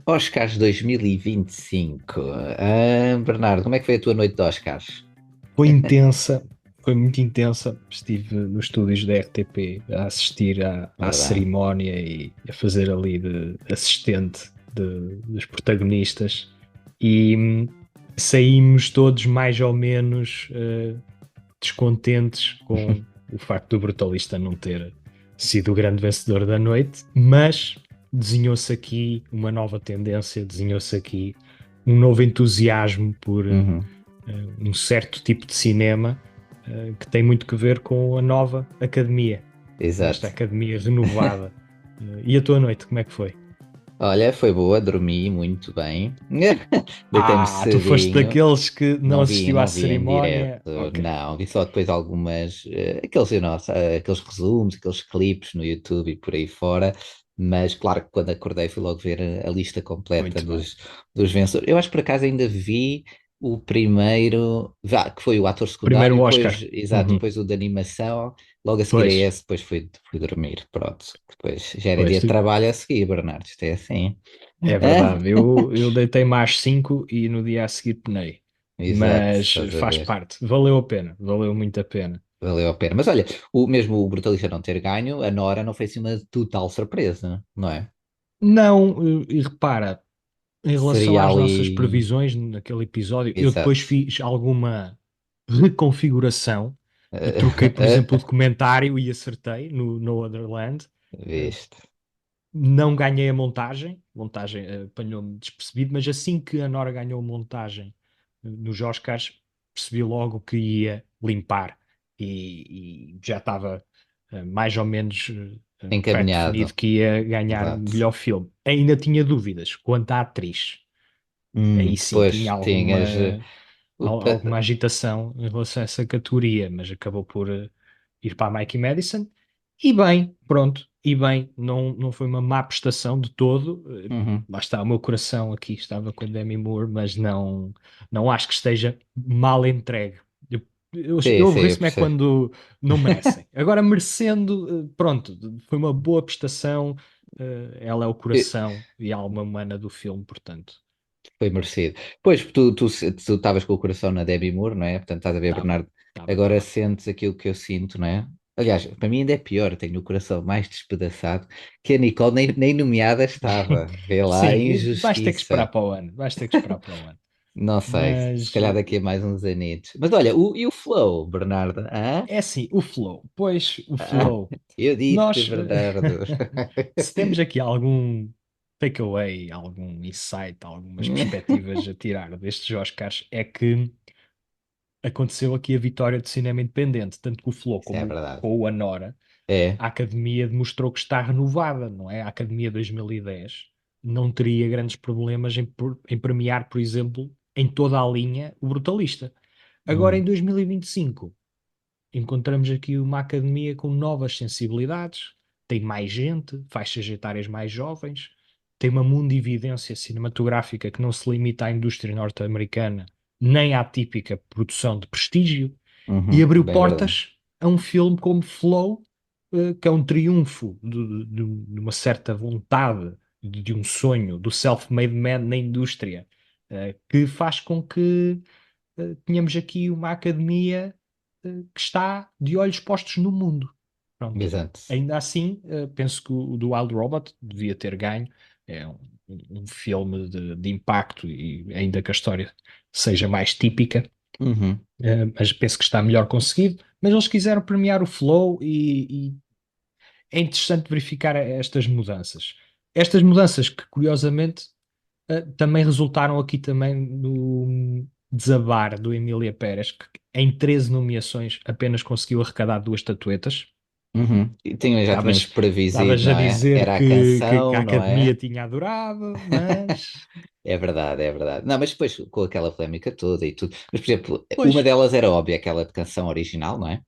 Oscars 2025. Bernardo, como é que foi a tua noite de Oscars? Foi intensa, foi muito intensa. Estive nos estúdios da RTP a assistir à Verdade. cerimónia e a fazer ali de assistente dos protagonistas. E saímos todos mais ou menos descontentes com o facto do Brutalista não ter sido o grande vencedor da noite, mas desenhou-se aqui uma nova tendência, desenhou-se aqui um novo entusiasmo por Uhum. um certo tipo de cinema que tem muito que ver com a nova academia, com esta Exato. academia renovada. E a tua noite, como é que foi? Olha, foi boa, dormi muito bem. Deitei-me Tu foste cedinho. daqueles que não Não vi, assistiu à não vi em direto, cerimónia? Ok, não. Vi só depois algumas, aqueles, aqueles resumos, aqueles clipes no YouTube e por aí fora. Mas claro que quando acordei fui logo ver a lista completa muito bem. dos vencedores. Eu acho que por acaso ainda vi o primeiro, que foi o ator secundário, Primeiro depois, Oscar. exato, Uhum. depois o de animação, logo a seguir a Pois, esse, depois fui dormir. Pronto, depois já era pois, dia de trabalho a seguir, Bernardo, isto é assim. é verdade. Eu deitei-me às 5 e no dia a seguir penei. Exato, Mas estás a faz ver. parte, valeu a pena, valeu muito a pena. Valeu a pena. Mas olha, mesmo o Brutalista não ter ganho, a Nora não foi assim uma total surpresa, não é? Não, e repara, em relação Seria às nossas ali. previsões naquele episódio, eu depois Exato. fiz alguma reconfiguração. Eu troquei, por exemplo, o documentário e acertei no Otherland. Eh, Viste. Não ganhei a montagem apanhou-me despercebido, mas assim que a Nora ganhou a montagem nos Oscars, percebi logo que ia limpar e já estava mais ou menos pré-definido Encaminhado. que ia ganhar Exato. melhor filme. Ainda tinha dúvidas quanto à atriz. Aí sim tinha Pois tinhas. O, alguma agitação em relação a essa categoria, mas acabou por ir para a Mikey Madison. E bem, pronto, e bem, não foi uma má prestação de todo. Uhum. Lá está, o meu coração aqui estava com a Demi Moore, mas não acho que esteja mal entregue. Eu, Sim, eu sim, eu aborreço-me é percebo. quando não merecem. Agora, merecendo, pronto, foi uma boa prestação. Ela é o coração e a alma humana do filme, portanto, Foi merecido. Pois, tu estavas com o coração na Debbie Moore, não é? Portanto, estás a ver, estava, Bernardo, estava, agora estava. sentes aquilo que eu sinto, não é? Aliás, para mim ainda é pior, tenho o coração mais despedaçado que a Nicole nem nomeada estava. Vê lá a Sim, vais ter que esperar injustiça. para o ano. Vais ter que esperar para o ano. Não sei, se Mas calhar daqui a mais uns anitos. Mas olha, e o Flow, Bernardo? Hã? é assim, o flow. Pois, o Ah, flow. eu disse, Nós, Bernardo. se temos aqui algum takeaway, algum insight, algumas perspectivas a tirar destes Oscars, é que aconteceu aqui a vitória de cinema independente, tanto com o Flow Isso é como verdade. com o Anora. É. A Academia demonstrou que está renovada, não é? A Academia 2010 não teria grandes problemas em premiar, por exemplo, em toda a linha, o Brutalista. Agora, em Hum, 2025, encontramos aqui uma academia com novas sensibilidades, tem mais gente, faixas etárias mais jovens, tem uma mundividência cinematográfica que não se limita à indústria norte-americana, nem à típica produção de prestígio, e abriu bem verdade. portas a um filme como Flow, que é um triunfo de uma certa vontade, de um sonho, do self-made man na indústria, que faz com que tenhamos aqui uma academia que está de olhos postos no mundo. Pronto. Exato. Ainda assim, penso que o do Wild Robot devia ter ganho. É um filme de impacto e ainda que a história seja mais típica, Uhum. mas penso que está melhor conseguido. Mas eles quiseram premiar o Flow e é interessante verificar estas mudanças. Estas mudanças que, curiosamente, também resultaram aqui também no desabar do Emília Pérez, que em 13 nomeações apenas conseguiu arrecadar duas estatuetas. Uhum. Já tínhamos Estavas, previsível, estavas não a é? dizer Era a que a canção, não Academia é? tinha adorado, mas. É verdade, é verdade. Não, mas depois com aquela polémica toda e tudo. Mas, por exemplo, Pois, uma delas era óbvia, aquela de canção original, não é?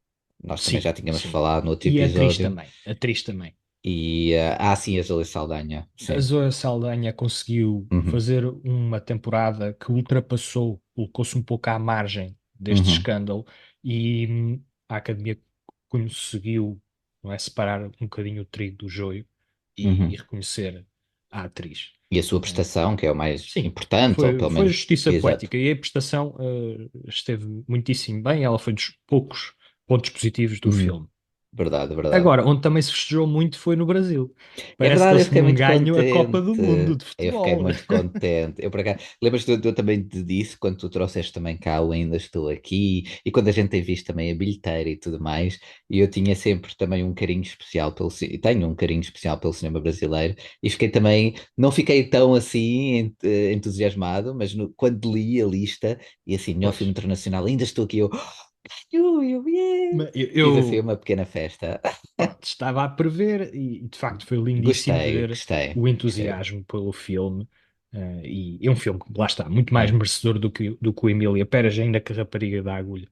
Nós também sim, já tínhamos sim. falado no outro E a atriz episódio. também. A atriz também. E, sim, a Júlia Saldanha, A sim. Zoe Saldanha conseguiu Uhum, fazer uma temporada que ultrapassou, colocou-se um pouco à margem deste uhum, escândalo e a Academia conseguiu, não é, separar um bocadinho o trigo do joio e uhum. reconhecer. à atriz. E a sua Eh, prestação, que é o mais sim, importante, ou pelo foi menos. justiça Exato. poética e a prestação esteve muitíssimo bem. Ela foi dos poucos pontos positivos do filme. Verdade, verdade. Agora, onde também se festejou muito foi no Brasil. É Parece que verdade, eu eles fiquei tinham muito ganho a Copa contente. do Mundo de Eu fiquei futebol. muito contente. Eu, por acaso, lembras-te eu também te disse, quando tu trouxeste também cá o Ainda Estou Aqui, e quando a gente tem visto também a bilheteira e tudo mais, e eu tinha sempre também um carinho especial tenho um carinho especial pelo cinema brasileiro, e fiquei também, não fiquei tão assim entusiasmado, mas quando li a lista, e assim, melhor Pois. filme internacional, Ainda Estou Aqui, yeah! Mas Fiz assim uma pequena festa. pronto, estava a prever e de facto foi lindíssimo Gostei, ver gostei, o gostei. entusiasmo pelo filme. E é um filme que, lá está, muito mais É. merecedor do que o Emília Pérez, ainda que a Rapariga da Agulha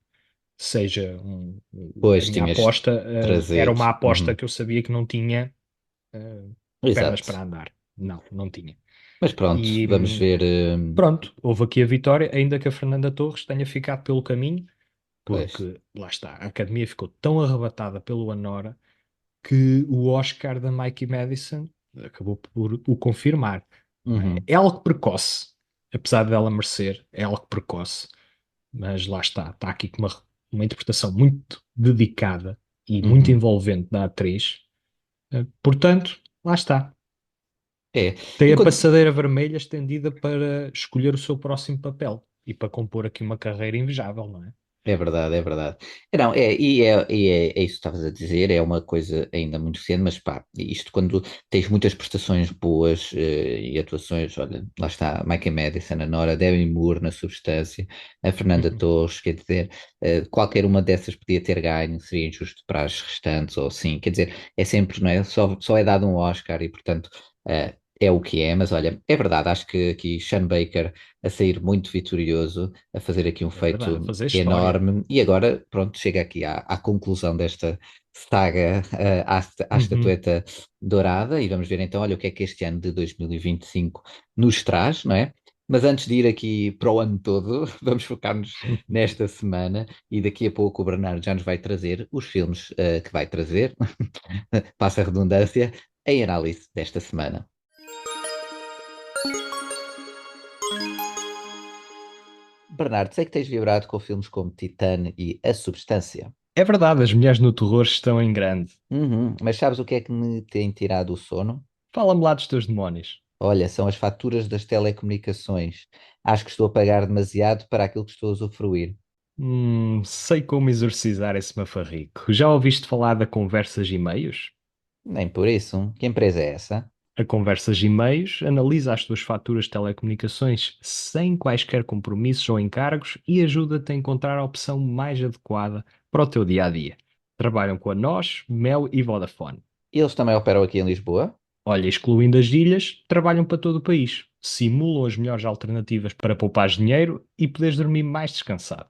seja a Pois minha tinhas aposta. Era trazido. uma aposta Uhum. que eu sabia que não tinha eh, pernas Exato. para andar. Não, não tinha. Mas pronto, E vamos ver. pronto, houve aqui a vitória, ainda que a Fernanda Torres tenha ficado pelo caminho, Pois. porque lá está, a Academia ficou tão arrebatada pelo Anora que o Oscar da Mikey Madison acabou por o confirmar. Não é? Uhum. É algo precoce, apesar dela merecer, é algo precoce, mas lá está aqui com uma interpretação muito dedicada e muito Uhum. envolvente da atriz. Portanto, lá está. É. Tem a Enquanto, passadeira vermelha estendida para escolher o seu próximo papel e para compor aqui uma carreira invejável, não é? É verdade, é verdade. Não, é isso que estavas a dizer, é uma coisa ainda muito cedo, mas pá, isto quando tens muitas prestações boas e atuações, olha, lá está, Michael Madison, a Nora, Demi Moore na substância, a Fernanda Uhum. Torres, quer dizer, qualquer uma dessas podia ter ganho, seria injusto para as restantes, ou sim, quer dizer, é sempre, não é? Só é dado um Oscar e, portanto, é o que é, mas olha, é verdade, acho que aqui Sean Baker a sair muito vitorioso, a fazer aqui um É verdade, a feito fazer história. enorme. E agora, pronto, chega aqui à conclusão desta saga, à Uhum. estatueta dourada, e vamos ver então, olha, o que é que este ano de 2025 nos traz, não é? Mas antes de ir aqui para o ano todo, vamos focar-nos nesta semana e daqui a pouco o Bernardo já nos vai trazer os filmes que vai trazer, passa a redundância, em análise desta semana. Bernardo, sei que tens vibrado com filmes como Titane e A Substância. É verdade, as mulheres no terror estão em grande. Uhum. Mas sabes o que é que me tem tirado o sono? Fala-me lá dos teus demónios. Olha, são as faturas das telecomunicações. Acho que estou a pagar demasiado para aquilo que estou a usufruir. Sei como exorcizar esse mafarrico. Já ouviste falar da Conversas e Meios? Nem por isso. Que empresa é essa? A Conversas e Meios analisa as tuas faturas de telecomunicações sem quaisquer compromissos ou encargos e ajuda-te a encontrar a opção mais adequada para o teu dia a dia. Trabalham com a NOS, Mel e Vodafone. Eles também operam aqui em Lisboa? Olha, excluindo as ilhas, trabalham para todo o país. Simulam as melhores alternativas para poupar dinheiro e poderes dormir mais descansado.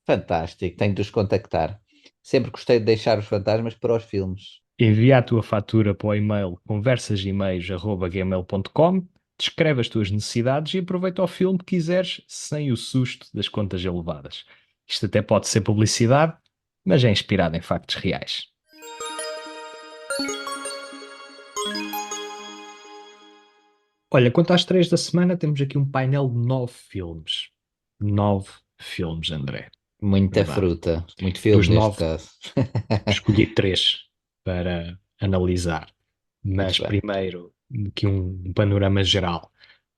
Fantástico, tenho de os contactar. Sempre gostei de deixar os fantasmas para os filmes. Envia a tua fatura para o e-mail conversasemails@gmail.com, descreve as tuas necessidades e aproveita o filme que quiseres sem o susto das contas elevadas. Isto até pode ser publicidade, mas é inspirado em factos reais. Olha, quanto às três da semana, temos aqui um painel de 9 filmes. 9 filmes, André. Muita Verdade. fruta, muito filme Dos neste 9, caso. escolhi três para analisar. Muito Mas bem. primeiro, aqui um panorama geral.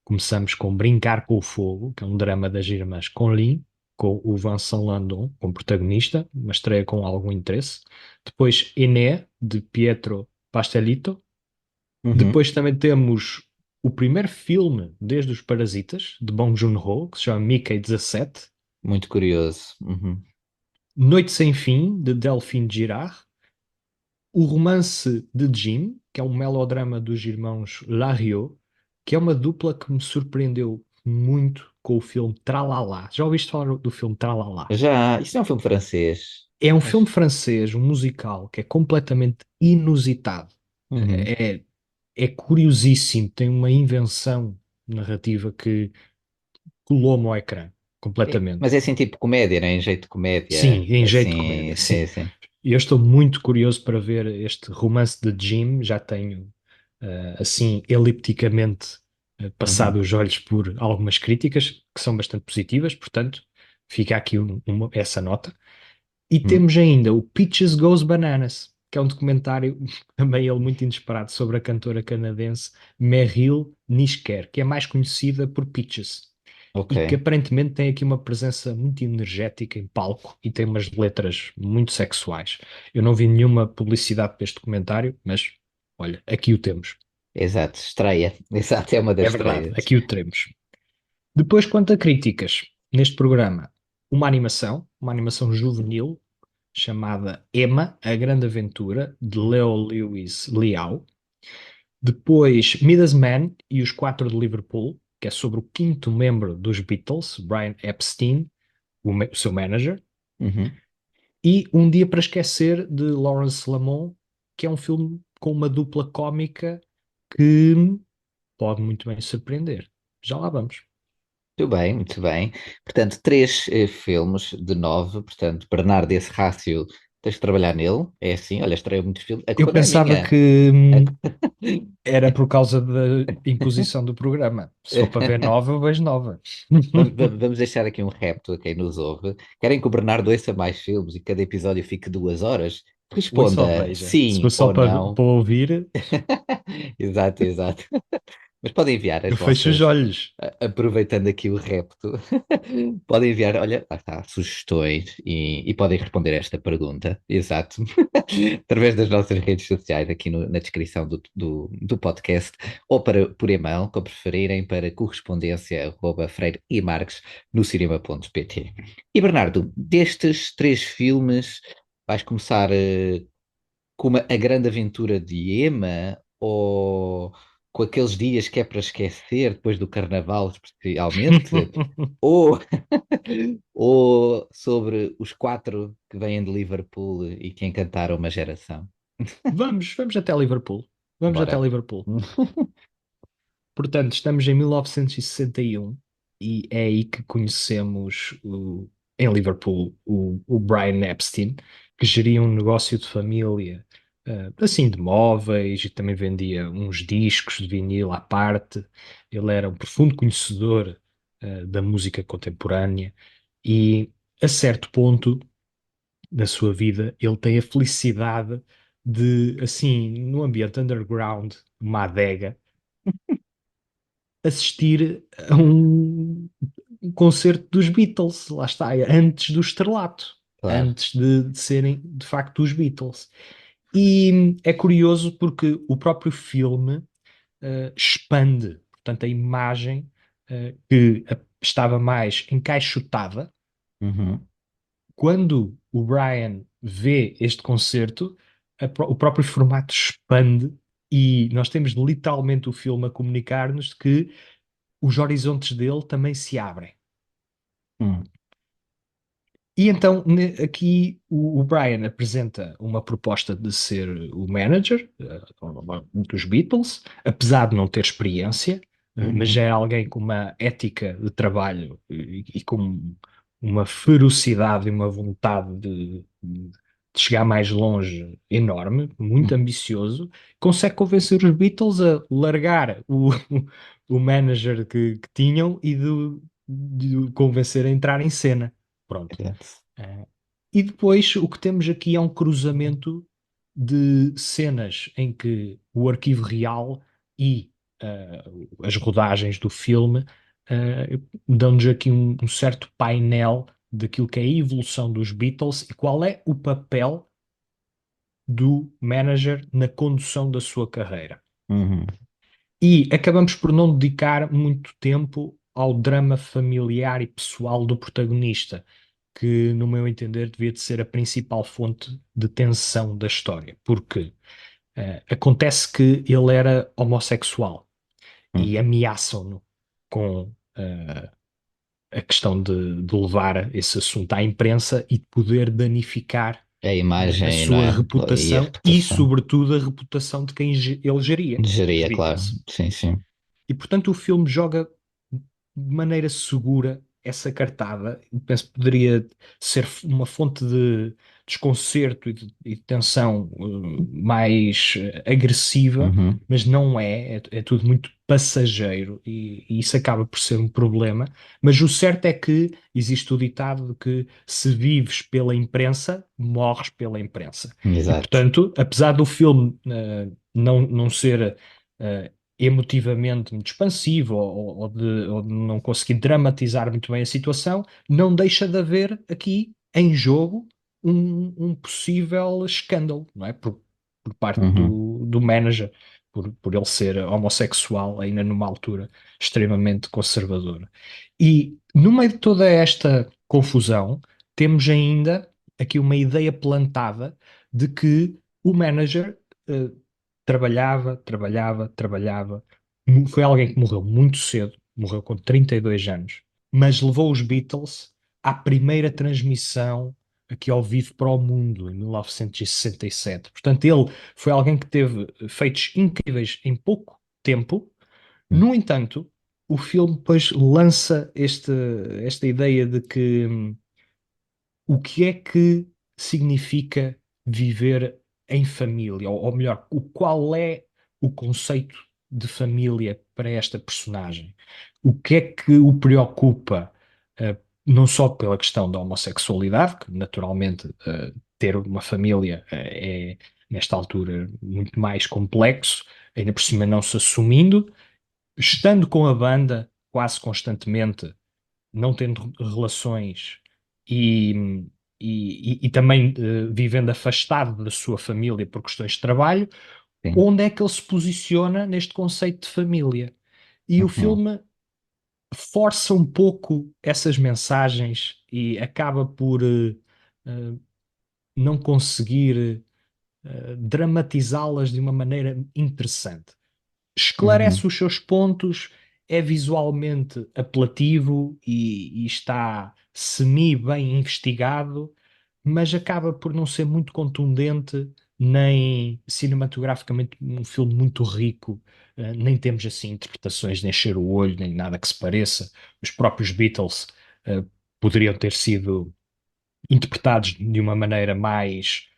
Começamos com Brincar com o Fogo, que é um drama das irmãs Conlin, com o Vincent Landon como protagonista, uma estreia com algum interesse. Depois Ené, de Pietro Pastelito. Uhum. Depois também temos o primeiro filme desde os Parasitas, de Bong Joon-ho, que se chama Mickey 17. Muito curioso. Uhum. Noite Sem Fim, de Delphine Girard. O Romance de Jim, que é um melodrama dos irmãos Lariot, que é uma dupla que me surpreendeu muito com o filme Tralala. Já ouviste falar do filme Tralala? Já, isto é um filme francês. É um filme Mas, francês, um musical, que é completamente inusitado. uhum. É, é curiosíssimo, tem uma invenção narrativa que colou-me ao ecrã, Mas completamente. é assim tipo comédia, né? Em jeito de Sim, comédia. em jeito de Assim, comédia, sim, sim. sim. E eu estou muito curioso para ver este romance de Jim. Já tenho assim, elipticamente, passado Uhum. os olhos por algumas críticas que são bastante positivas, portanto, fica aqui essa nota. E Uhum. temos ainda o Peaches Goes Bananas, que é um documentário, também ele muito inesperado, sobre a cantora canadense Meryl Nishker, que é mais conhecida por Peaches. Ok. E que aparentemente tem aqui uma presença muito energética em palco e tem umas letras muito sexuais. Eu não vi nenhuma publicidade para este documentário, mas olha, aqui o temos. Exato, estreia. Exato, é uma das É verdade, estreias. aqui o temos. Depois, quanto a críticas, neste programa, uma animação juvenil, chamada Emma, A Grande Aventura, de Leo Lewis Liao. Depois, Midas Man e os Quatro de Liverpool, que é sobre o quinto membro dos Beatles, Brian Epstein, o seu manager. Uhum. E Um Dia para Esquecer, de Lawrence Lamont, que é um filme com uma dupla cómica que pode muito bem surpreender. Já lá vamos. Muito bem, muito bem. Portanto, três filmes de nove. Portanto, Bernardo, esse rácio, tens de trabalhar nele. É assim, olha, estreia muitos filmes. A Eu culpa não é pensava minha. que A- era por causa da imposição do programa. Se for para ver nova, eu vejo nova. Vamos deixar aqui um repto a quem nos ouve. Querem que o Bernardo ouça mais filmes e cada episódio fique 2 horas? Ou só Responda veja. Se for sim só ou não. para ouvir, Exato, exato. Mas podem enviar as eu fecho os vossas, olhos. aproveitando aqui o repto, podem enviar, olha, lá está, sugestões e podem responder esta pergunta, exato, através das nossas redes sociais, aqui na descrição do podcast, ou por e-mail, como preferirem, para correspondência@freiremarques no cinema.pt. E Bernardo, destes três filmes, vais começar com A Grande Aventura de Emma ou com Aqueles Dias que é para esquecer depois do Carnaval, especialmente? Ou, ou sobre os quatro que vêm de Liverpool e que encantaram uma geração? Vamos até Liverpool. Vamos até Bora. Liverpool. Portanto, estamos em 1961 e é aí que conhecemos em Liverpool o Brian Epstein, que geria um negócio de família, assim, de móveis e também vendia uns discos de vinil à parte. Ele era um profundo conhecedor, da música contemporânea e, a certo ponto na sua vida, ele tem a felicidade de, assim, no ambiente underground, uma adega assistir a um concerto dos Beatles, lá está, antes do estrelato, Claro. antes de serem de facto os Beatles. E é curioso porque o próprio filme expande, portanto, a imagem que estava mais encaixotada. Uhum. Quando o Brian vê este concerto, o próprio formato expande e nós temos literalmente o filme a comunicar-nos que os horizontes dele também se abrem. Hum. E então, aqui o Brian apresenta uma proposta de ser o manager dos Beatles, apesar de não ter experiência, mas já Uhum. é alguém com uma ética de trabalho e com uma ferocidade e uma vontade de chegar mais longe enorme, muito Uhum. ambicioso, consegue convencer os Beatles a largar o manager que tinham e de o convencer a entrar em cena. Pronto. Exato. Eh, e depois o que temos aqui é um cruzamento de cenas em que o arquivo real e eh, as rodagens do filme dão-nos aqui um certo painel daquilo que é a evolução dos Beatles e qual é o papel do manager na condução da sua carreira. Uhum. E acabamos por não dedicar muito tempo ao drama familiar e pessoal do protagonista, que, no meu entender, devia de ser a principal fonte de tensão da história, porque acontece que ele era homossexual Uhum. e ameaçam-no com a questão de levar esse assunto à imprensa e de poder danificar A a imagem, não sua é? E a reputação e, reputação. sobretudo, a reputação de quem ele geria, os Geria, claro. Beatles. Sim, sim. E portanto o filme joga de maneira segura essa cartada. Eu penso que poderia ser uma fonte desconcerto e de tensão mais agressiva, Uhum. mas não é tudo muito passageiro e isso acaba por ser um problema. Mas o certo é que existe o ditado de que se vives pela imprensa, morres pela imprensa. E Exato. portanto, apesar do filme não ser emotivamente muito expansivo ou de não conseguir dramatizar muito bem a situação, não deixa de haver aqui em jogo um possível escândalo, não é? Por parte Uhum. do manager, por ele ser homossexual, ainda numa altura extremamente conservadora. E no meio de toda esta confusão, temos ainda aqui uma ideia plantada de que o manager eh, trabalhava, trabalhava, trabalhava. Foi alguém que morreu muito cedo, morreu com 32 anos, mas levou os Beatles à primeira transmissão aqui ao vivo para o mundo, em 1967. Portanto, ele foi alguém que teve feitos incríveis em pouco tempo. No entanto, o filme depois lança esta ideia de que o que é que significa viver em família, ou melhor, qual é o conceito de família para esta personagem? O que é que o preocupa, não só pela questão da homossexualidade, que naturalmente ter uma família é, nesta altura, muito mais complexo, ainda por cima não se assumindo, estando com a banda quase constantemente, não tendo relações e, e também vivendo afastado da sua família por questões de trabalho, Sim. onde é que ele se posiciona neste conceito de família? E o Uhum. filme força um pouco essas mensagens e acaba por eh, não conseguir dramatizá-las de uma maneira interessante. Esclarece Uhum. os seus pontos, é visualmente apelativo e está semi-bem investigado, mas acaba por não ser muito contundente, nem cinematograficamente um filme muito rico. Nem temos assim interpretações de encher o olho, nem nada que se pareça. Os próprios Beatles poderiam ter sido interpretados de uma maneira mais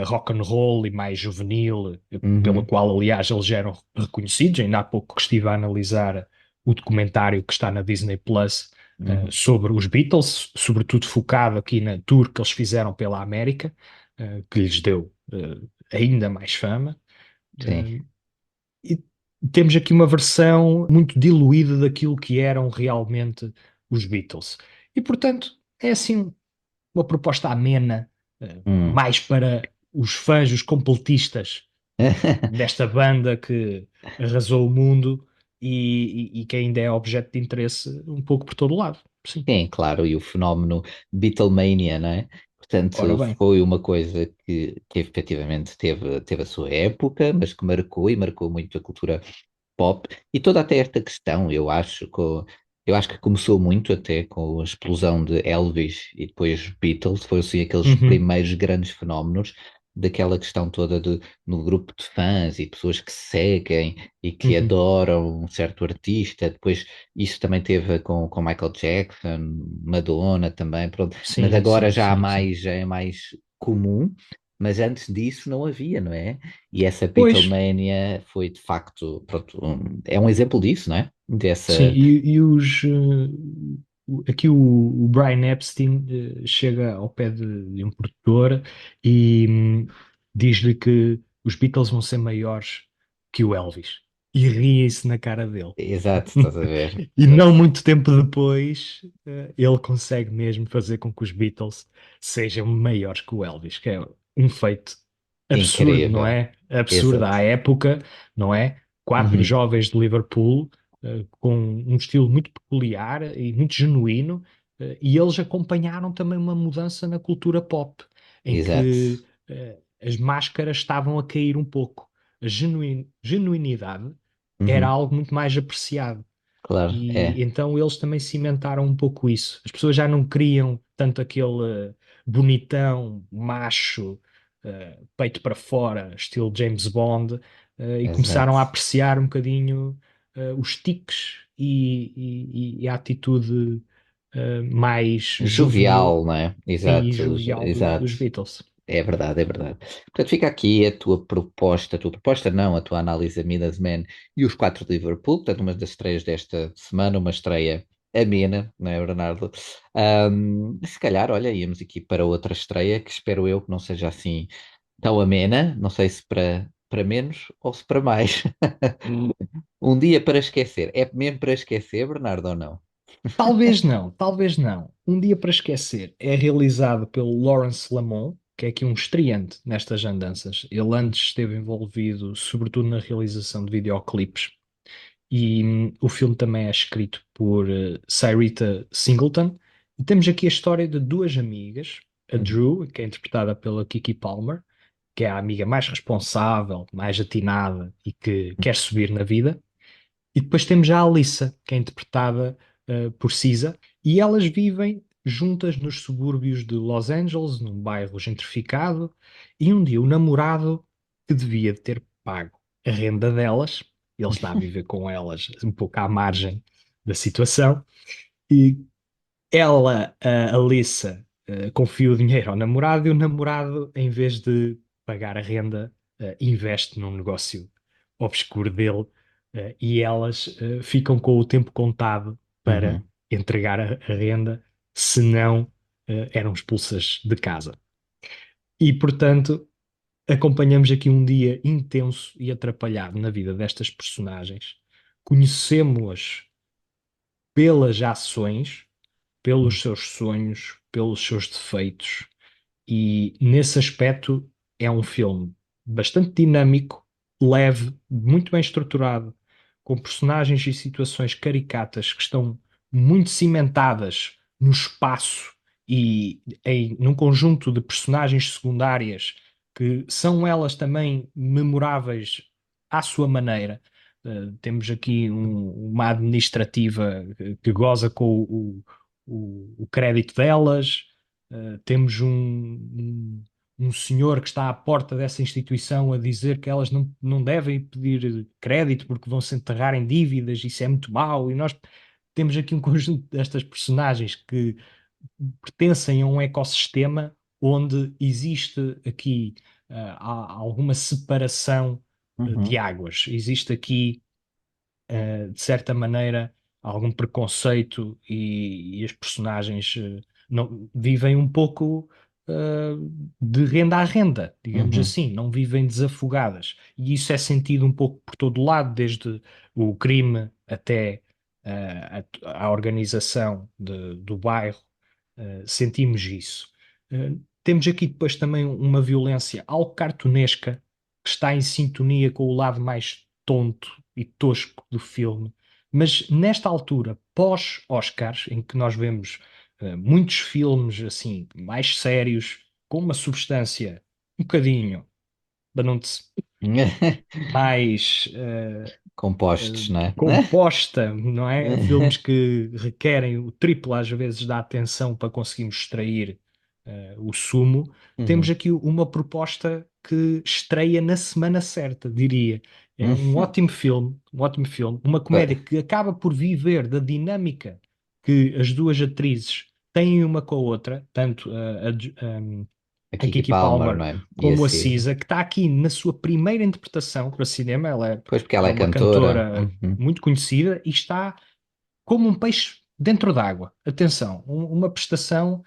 rock and roll e mais juvenil, pelo Uhum. qual, aliás, eles eram reconhecidos. Ainda há pouco que estive a analisar o documentário que está na Disney Plus Uhum. sobre os Beatles, sobretudo focado aqui na tour que eles fizeram pela América, que lhes deu ainda mais fama. Sim. Uh, e temos aqui uma versão muito diluída daquilo que eram realmente os Beatles. E, portanto, é assim uma proposta amena, Hum. mais para os fãs, os completistas desta banda que arrasou o mundo e que ainda é objeto de interesse um pouco por todo o lado. Sim. Sim, claro, e o fenómeno Beatlemania, não é? Ora Portanto, bem. foi uma coisa que efetivamente teve a sua época, mas que marcou e marcou muito a cultura pop e toda até esta questão, eu acho que começou muito até com a explosão de Elvis e depois Beatles, foram assim aqueles Uhum. primeiros grandes fenómenos daquela questão toda no grupo de fãs e pessoas que seguem e que Uhum. adoram um certo artista. Depois isso também teve com Michael Jackson, Madonna também, pronto. Mas Sim, agora sim, sim, sim. já é mais comum. Mas antes disso não havia, não é? E essa Pois, Beatlemania foi de facto, pronto, é um exemplo disso, não é? sim, Dessa, e aqui o Brian Epstein chega ao pé de um produtor e diz-lhe que os Beatles vão ser maiores que o Elvis. E riem-se na cara dele. exato, estás a ver? E não muito tempo depois, ele consegue mesmo fazer com que os Beatles sejam maiores que o Elvis, que é um feito absurdo, não Incrível, é? Absurdo à exato. época, não é? Quatro Uhum, jovens de Liverpool, com um estilo muito peculiar e muito genuíno, e eles acompanharam também uma mudança na cultura pop, em exato. que as máscaras estavam a cair um pouco. A genuinidade era Uhum, algo muito mais apreciado. claro, E é, então eles também cimentaram um pouco isso. As pessoas já não queriam tanto aquele bonitão, macho, peito para fora, estilo James Bond, e exato. começaram a apreciar um bocadinho os tiques e a atitude mais juvenil, Jovial, não é? sim, e Exato, jovial dos exato. Beatles. É verdade, é verdade. Portanto, fica aqui a tua proposta não, a tua análise a Midas Man e os quatro de Liverpool, portanto, uma das estreias desta semana, uma estreia amena, não é, Bernardo? Se calhar, olha, íamos aqui para outra estreia, que espero eu que não seja assim tão amena, não sei se para menos ou se para mais. Um dia para esquecer. É mesmo para esquecer, Bernardo, ou não? Talvez não, talvez não. Um Dia para Esquecer é realizado pelo Lawrence Lamont, que é aqui um estreante nestas andanças. Ele antes esteve envolvido, sobretudo na realização de videoclipes, e o filme também é escrito por Sarita Singleton. E temos aqui a história de duas amigas, a Uhum, Drew, que é interpretada pela Kiki Palmer, que é a amiga mais responsável, mais atinada e que quer subir na vida. E depois temos já a Alyssa, que é interpretada por Cisa, e elas vivem juntas nos subúrbios de Los Angeles, num bairro gentrificado, e um dia o namorado, que devia ter pago a renda delas, ele está a viver com elas um pouco à margem da situação, e ela, a Alissa, confia o dinheiro ao namorado e o namorado, em vez de pagar a renda, investe num negócio obscuro dele, e elas ficam com o tempo contado para uhum, entregar a renda, senão eram expulsas de casa. E, portanto, acompanhamos aqui um dia intenso e atrapalhado na vida destas personagens. Conhecemos-as pelas ações, uhum, pelos seus sonhos, pelos seus defeitos, e nesse aspecto é um filme bastante dinâmico, leve, muito bem estruturado, com personagens e situações caricatas que estão muito cimentadas no espaço e num conjunto de personagens secundárias que são elas também memoráveis à sua maneira. Temos aqui uma administrativa que goza com o crédito delas. Temos um senhor que está à porta dessa instituição a dizer que elas não devem pedir crédito porque vão se enterrar em dívidas, isso é muito mau. E nós temos aqui um conjunto destas personagens que pertencem a um ecossistema onde existe aqui alguma separação de uhum, águas. Existe aqui de certa maneira, algum preconceito e as personagens não, vivem um pouco de renda a renda, digamos uhum, assim, não vivem desafogadas. E isso é sentido um pouco por todo lado, desde o crime até a organização do bairro, sentimos isso. Temos aqui depois também uma violência algo cartunesca que está em sintonia com o lado mais tonto e tosco do filme, mas nesta altura, pós-Oscars, em que nós vemos muitos filmes assim, mais sérios, com uma substância um bocadinho, para não te- mais compostos, não é? composta, não é? Filmes que requerem o triplo às vezes da atenção para conseguirmos extrair o sumo. Temos Uhum. aqui uma proposta que estreia na semana certa, diria. É um ótimo filme, uma comédia Pa- que acaba por viver da dinâmica que as duas atrizes têm uma com a outra, tanto A a Kiki Kiki Palmer, Palmer não é? E a como a Cisa. Cisa, que está aqui na sua primeira interpretação para cinema. Ela Pois porque ela é é uma cantora. cantora Uhum, muito conhecida e está como um peixe dentro d'água. Atenção, uma prestação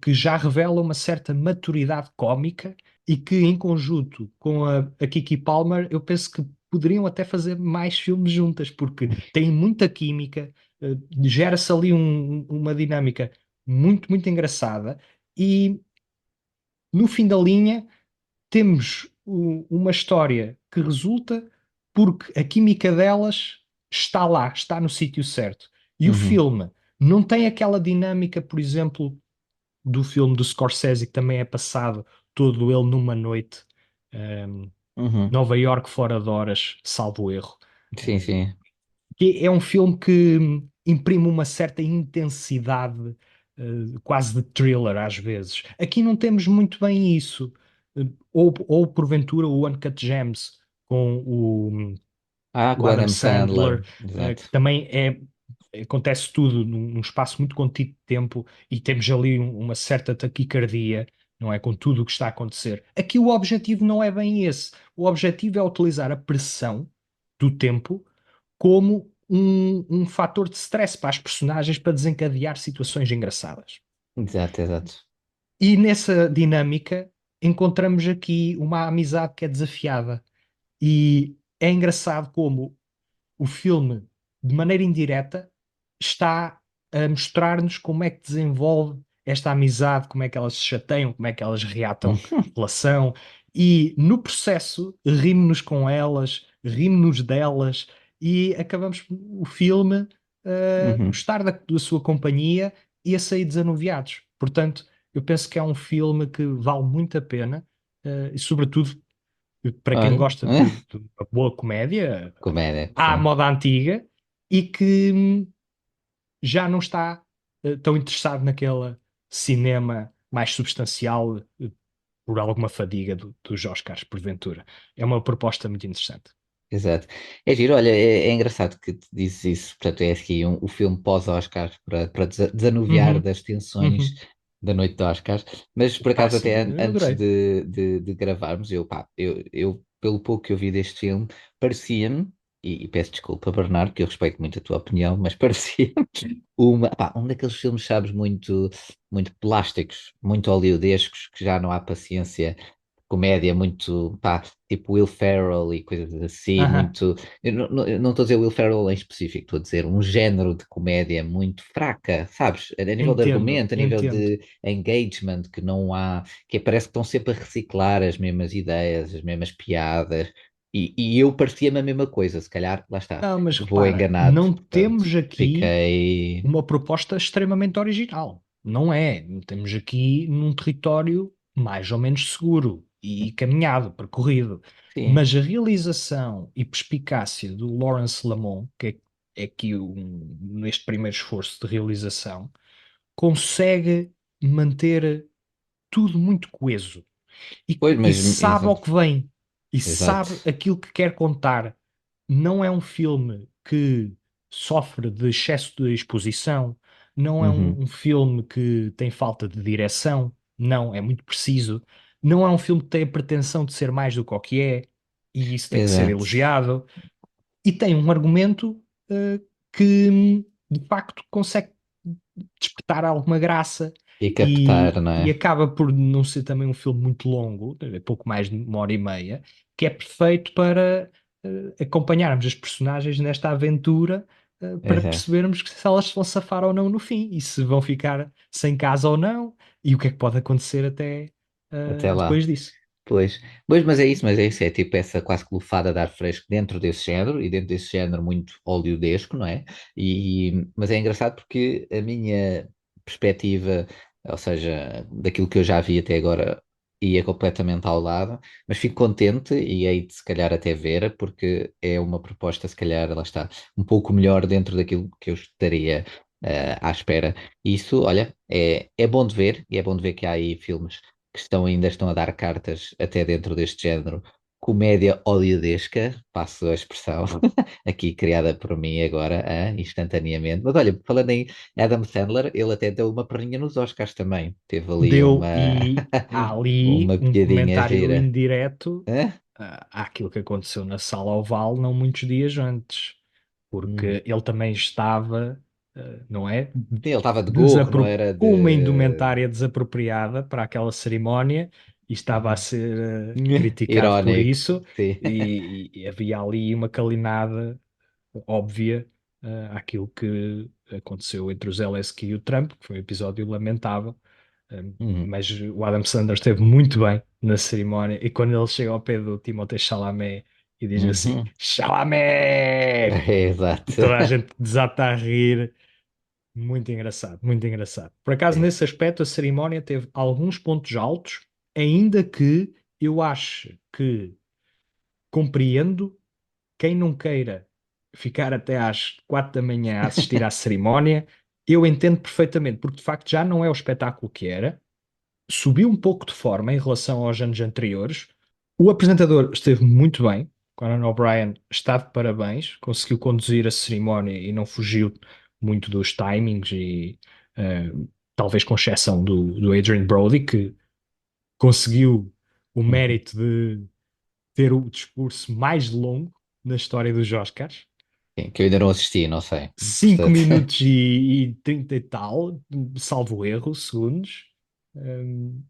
que já revela uma certa maturidade cómica e que, em conjunto com a Kiki Palmer, eu penso que poderiam até fazer mais filmes juntas, porque têm muita química, gera-se ali uma dinâmica muito, muito engraçada. E no fim da linha, temos uma história que resulta porque a química delas está lá, está no sítio certo. E o uhum, filme não tem aquela dinâmica, por exemplo, do filme do Scorsese, que também é passado todo ele numa noite, um, uhum. Nova York fora de horas, salvo erro. Sim, sim. Que é um filme que imprime uma certa intensidade, quase de thriller às vezes. Aqui não temos muito bem isso. Ou porventura o Uncut Gems com Ah, o com o Adam Adam Sandler, Sandler. Exato. que também acontece tudo num espaço muito contido de tempo e temos ali uma certa taquicardia, não é? Com tudo o que está a acontecer. Aqui o objetivo não é bem esse. O objetivo é utilizar a pressão do tempo como um fator de stress para as personagens para desencadear situações engraçadas. Exato, exato. E nessa dinâmica encontramos aqui uma amizade que é desafiada. E é engraçado como o filme, de maneira indireta, está a mostrar-nos como é que desenvolve esta amizade, como é que elas se chateiam, como é que elas reatam relação, e no processo rimos-nos com elas, rimos-nos delas, e acabamos o filme a Uhum. gostar da sua companhia e a sair desanuviados. Portanto, eu penso que é um filme que vale muito a pena, e sobretudo para quem Olha, gosta de uma boa comédia, comédia, à sim. moda antiga, e que já não está tão interessado naquele cinema mais substancial por alguma fadiga dos Oscars, porventura. É uma proposta muito interessante. Exato. É giro, olha, é engraçado que te dizes isso. Portanto, é aqui o filme pós-Oscar para desanuviar Uhum, das tensões uhum. da noite de Oscars. Mas por Pá, acaso, sim, até eu antes adorei. de gravarmos, pelo pouco que eu vi deste filme, parecia-me, e peço desculpa, Bernardo, que eu respeito muito a tua opinião, mas parecia um daqueles filmes, sabes, muito plásticos, muito hollywoodescos, que já não há paciência, comédia muito, pá, tipo Will Ferrell e coisas assim, Aham, muito. Eu não estou a dizer Will Ferrell em específico, estou a dizer um género de comédia muito fraca, sabes? A nível de entendo, argumento, a nível entendo. de engagement, que não há, que parece que estão sempre a reciclar as mesmas ideias, as mesmas piadas. E eu parecia-me a mesma coisa, se calhar, lá está, Não, mas vou repara, enganado, não portanto, temos aqui fiquei. uma proposta extremamente original. Não é. Temos aqui num território mais ou menos seguro e caminhado, percorrido. Sim, Mas a realização e perspicácia do Lawrence Lamont, é aqui neste primeiro esforço de realização, consegue manter tudo muito coeso pois, e mas sabe ao exato, que vem e exato. sabe aquilo que quer contar. Não é um filme que sofre de excesso de exposição, não é Uhum, um filme que tem falta de direção, não, é muito preciso. Não é um filme que tem a pretensão de ser mais do que o que é, e isso tem que ser exato. elogiado. E tem um argumento que de facto consegue despertar alguma graça E captar, não e é? acaba por não ser também um filme muito longo, é pouco mais de uma hora e meia, que é perfeito para acompanharmos as personagens nesta aventura para Exato. percebermos se elas se vão safar ou não no fim e se vão ficar sem casa ou não e o que é que pode acontecer até Até lá. depois disso. Pois, mas é isso, é tipo essa quase que lufada de ar fresco dentro desse género, e dentro desse género muito hollywoodesco, não é? Mas é engraçado porque a minha perspectiva, ou seja, daquilo que eu já vi até agora, ia completamente ao lado, mas fico contente e hei de se calhar até ver, porque é uma proposta, se calhar, lá está, um pouco melhor dentro daquilo que eu estaria à espera. Isso, olha, é bom de ver, e é bom de ver que há aí filmes que ainda estão a dar cartas até dentro deste género. Comédia hollywoodesca, passo a expressão, aqui criada por mim agora, instantaneamente. Mas olha, falando em Adam Sandler, ele até deu uma perninha nos Oscars também. Teve ali Deu e há ali uma um piadinha comentário gira. indireto Hã? àquilo que aconteceu na Sala Oval não muitos dias antes, Hum. porque ele também estava, não é? Sim, ele estava de gorro, não era Com uma de. indumentária desapropriada para aquela cerimónia e estava a Uhum. ser criticado por Irónico, isso, sim. e havia ali uma calinada óbvia àquilo que aconteceu entre o Zelensky e o Trump, que foi um episódio lamentável. Uhum. Mas o Adam Sandler esteve muito bem na cerimónia e quando ele chega ao pé do Timothée Chalamet e diz assim, Uhum. Chalamet! E Exato. toda a gente desata a rir. Muito engraçado, muito engraçado. Por acaso, É. nesse aspecto, a cerimónia teve alguns pontos altos, ainda que eu acho que compreendo quem não queira ficar até às 4 da manhã a assistir à cerimónia, eu entendo perfeitamente, porque de facto já não é o espetáculo que era, subiu um pouco de forma em relação aos anos anteriores. O apresentador esteve muito bem. Conan O'Brien está de parabéns, conseguiu conduzir a cerimónia e não fugiu muito dos timings e talvez com exceção do Adrian Brody, que conseguiu o Uhum. mérito de ter o discurso mais longo na história dos Oscars. Sim, que eu ainda não assisti, não sei. 5 Portanto, minutos e 30 e tal, salvo erro, segundos. Hum,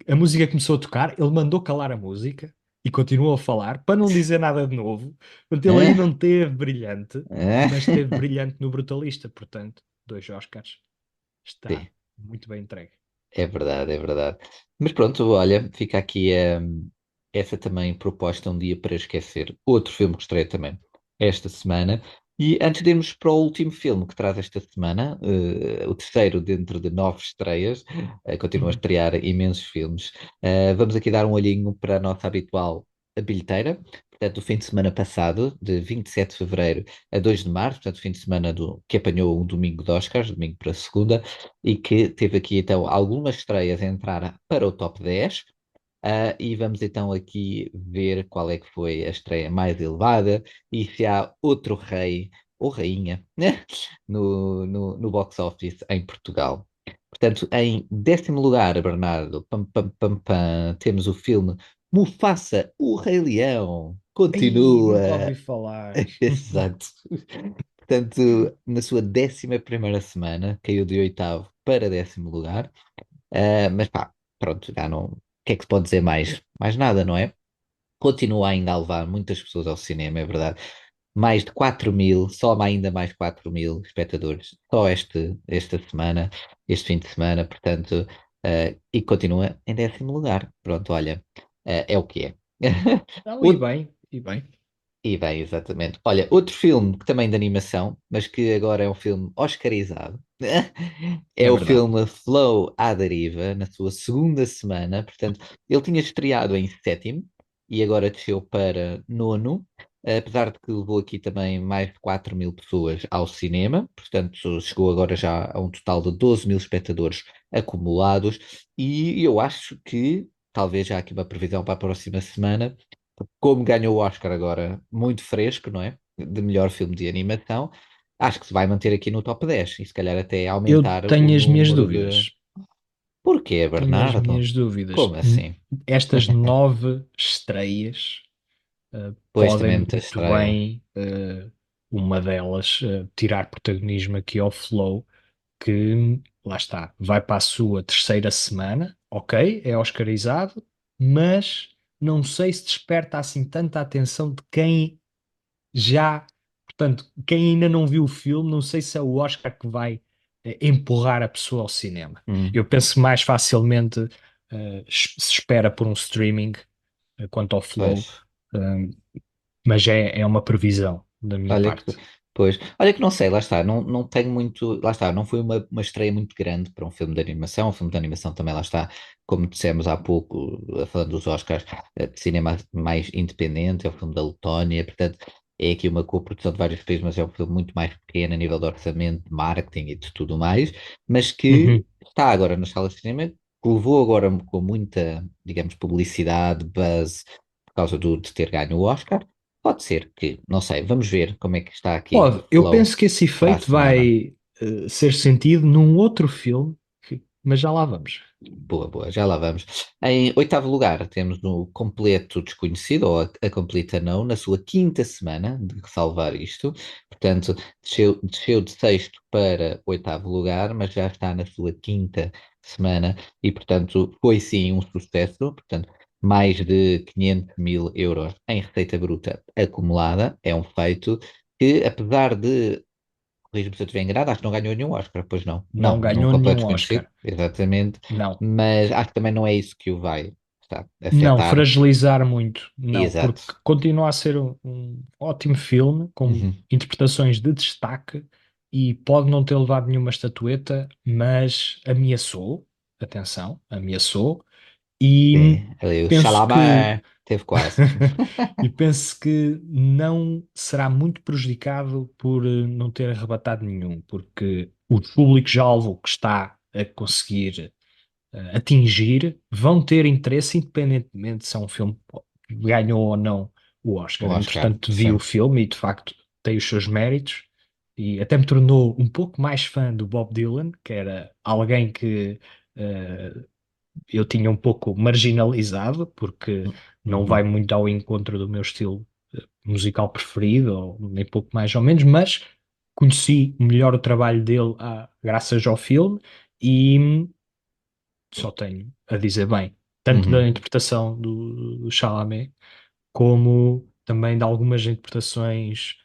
a música começou a tocar, ele mandou calar a música e continuou a falar para não dizer nada de novo. Portanto, ele aí ah, não teve brilhante, ah, mas teve brilhante no Brutalista. Portanto, 2 Oscars. Está sim, muito bem entregue. é verdade, é verdade. Mas pronto, olha, fica aqui essa também proposta um dia para esquecer. Outro filme que estreia também esta semana. E antes de irmos para o último filme que traz esta semana, o terceiro dentro de 9 estreias, continua a Uhum. estrear imensos filmes. Vamos aqui dar um olhinho para a nossa habitual bilheteira. Portanto, o fim de semana passado, de 27 de fevereiro a 2 de março, portanto, o fim de semana que apanhou um domingo de Oscars, domingo para segunda, e que teve aqui então algumas estreias a entrar para o top 10. E vamos então aqui ver qual é que foi a estreia mais elevada e se há outro rei ou rainha né, no box office em Portugal. Portanto, em 10º lugar, Bernardo, pam, pam, pam, pam, temos o filme Mufasa, o Rei Leão. Ai, Continua. nunca ouvi falar. Exato. Portanto, na sua 11ª semana, caiu de oitavo para 10º lugar. Mas pá, pronto, já não. O que é que se pode dizer mais? Mais nada, não é? Continua ainda a levar muitas pessoas ao cinema, é verdade. Mais de 4.000, só ainda mais 4.000 espectadores, só esta semana, este fim de semana, portanto, e continua em 10º lugar. Pronto, olha, é o que é. Não, e Outro- bem, e bem. e bem, exatamente. Olha, outro filme que também de animação, mas que agora é um filme oscarizado, é É o verdade. filme Flow à Deriva, na sua segunda semana. Portanto, ele tinha estreado em sétimo e agora desceu para nono, apesar de que levou aqui também mais de 4.000 pessoas ao cinema. Portanto, chegou agora já a um total de 12.000 espectadores acumulados. E eu acho que, talvez já aqui uma previsão para a próxima semana como ganhou o Oscar agora muito fresco, não é? De melhor filme de animação, acho que se vai manter aqui no top 10 e se calhar até Eu aumentar o tenho as minhas número de. dúvidas. Porquê, Tenho as Bernardo? minhas dúvidas. Como assim? Estas 9 estreias, Pois também é podem muita muito estreia. bem, uma delas, tirar protagonismo aqui ao Flow, que lá está, vai para a sua terceira semana, ok, é oscarizado, mas não sei se desperta assim tanta atenção de quem já, portanto, quem ainda não viu o filme, não sei se é o Oscar que vai empurrar a pessoa ao cinema. Hum, Eu penso que mais facilmente se espera por um streaming quanto ao Flow, pois. eh, mas é uma previsão da minha Olha que, parte. pois, olha que não sei, lá está, não tenho muito, lá está, não foi uma estreia muito grande para um filme de animação, um filme de animação também, lá está, como dissemos há pouco, falando dos Oscars, de cinema mais independente, é o filme da Letónia, portanto, é aqui uma coprodução de vários países, mas é um filme muito mais pequeno a nível de orçamento, de marketing e de tudo mais, mas que Uhum. está agora nas salas de cinema, que levou agora com muita, digamos, publicidade, buzz, por causa de ter ganho o Oscar. Pode ser que, não sei, vamos ver como é que está aqui o Pode, eu flow penso que esse para a efeito semana. vai ser sentido num outro filme, mas já lá vamos. Boa, boa, já lá vamos. Em oitavo lugar, temos o Completo Desconhecido, ou a Complete Unknown, na sua quinta semana de salvar isto. Portanto, desceu de sexto para oitavo lugar, mas já está na sua quinta semana e, portanto, foi sim um sucesso. Portanto, mais de 500 mil euros em receita bruta acumulada, é um feito que, apesar de corrija-me se eu estiver enganado, acho que não ganhou nenhum Oscar, pois não. Não Não, no ganhou Completo nenhum Desconhecido, Oscar. exatamente. Não. Mas acho que também não é isso que o vai, está, Não, afetar. fragilizar muito, não, porque Exato. continua a ser um ótimo filme, com Uhum. interpretações de destaque e pode não ter levado nenhuma estatueta, mas ameaçou, atenção, ameaçou, e Sim, ali o penso que Chalamet teve quase. e penso que não será muito prejudicado por não ter arrebatado nenhum, porque o público-alvo que está a conseguir atingir vão ter interesse independentemente se é um filme que ganhou ou não o O Oscar. Oscar, Entretanto, vi o sim. filme e de facto tem os seus méritos e até me tornou um pouco mais fã do Bob Dylan, que era alguém que eu tinha um pouco marginalizado, porque não vai Uhum. muito ao encontro do meu estilo musical preferido, ou nem pouco mais ou menos, mas conheci melhor o trabalho dele graças ao filme e só tenho a dizer bem, tanto da Uhum. interpretação do Chalamet, como também de algumas interpretações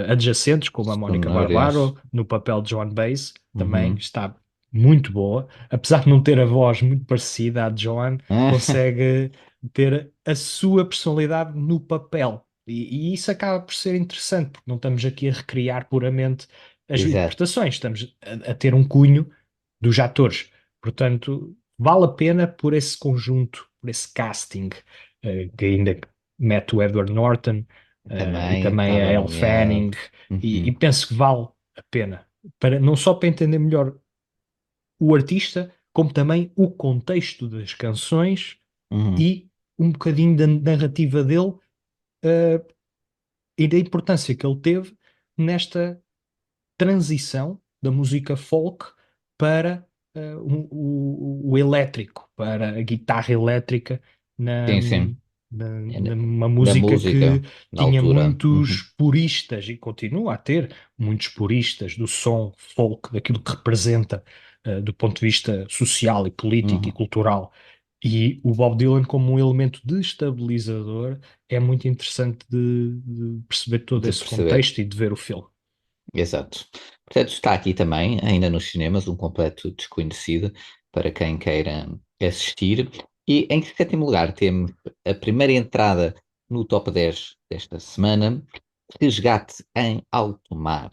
adjacentes, como a Mónica Sonoras. Barbaro, no papel de Joan Baez, também Uhum. está muito boa. Apesar de não ter a voz muito parecida à de Joan, consegue ter a sua personalidade no papel. E isso acaba por ser interessante, porque não estamos aqui a recriar puramente as Exato. interpretações, estamos a ter um cunho dos atores. Portanto, vale a pena por esse conjunto, por esse casting, que ainda mete o Edward Norton, e Também também a estava Elle nomeado. Fanning, e Uhum. penso que vale a pena, não só para entender melhor o artista, como também o contexto das canções Uhum. e um bocadinho da narrativa dele, eh, e da importância que ele teve nesta transição da música folk para o elétrico, para a guitarra elétrica na, Sim, sim. É numa na música que música, na tinha altura. Uhum. muitos puristas e continua a ter muitos puristas do som folk, daquilo que representa do ponto de vista social e político e Uhum. cultural. E o Bob Dylan, como um elemento destabilizador, é muito interessante de perceber todo De esse perceber. contexto e de ver o filme. Exato. Portanto, está aqui também, ainda nos cinemas, um completo desconhecido para quem queira assistir. E em sétimo lugar temos a primeira entrada no top 10 desta semana, Resgate em Alto Mar.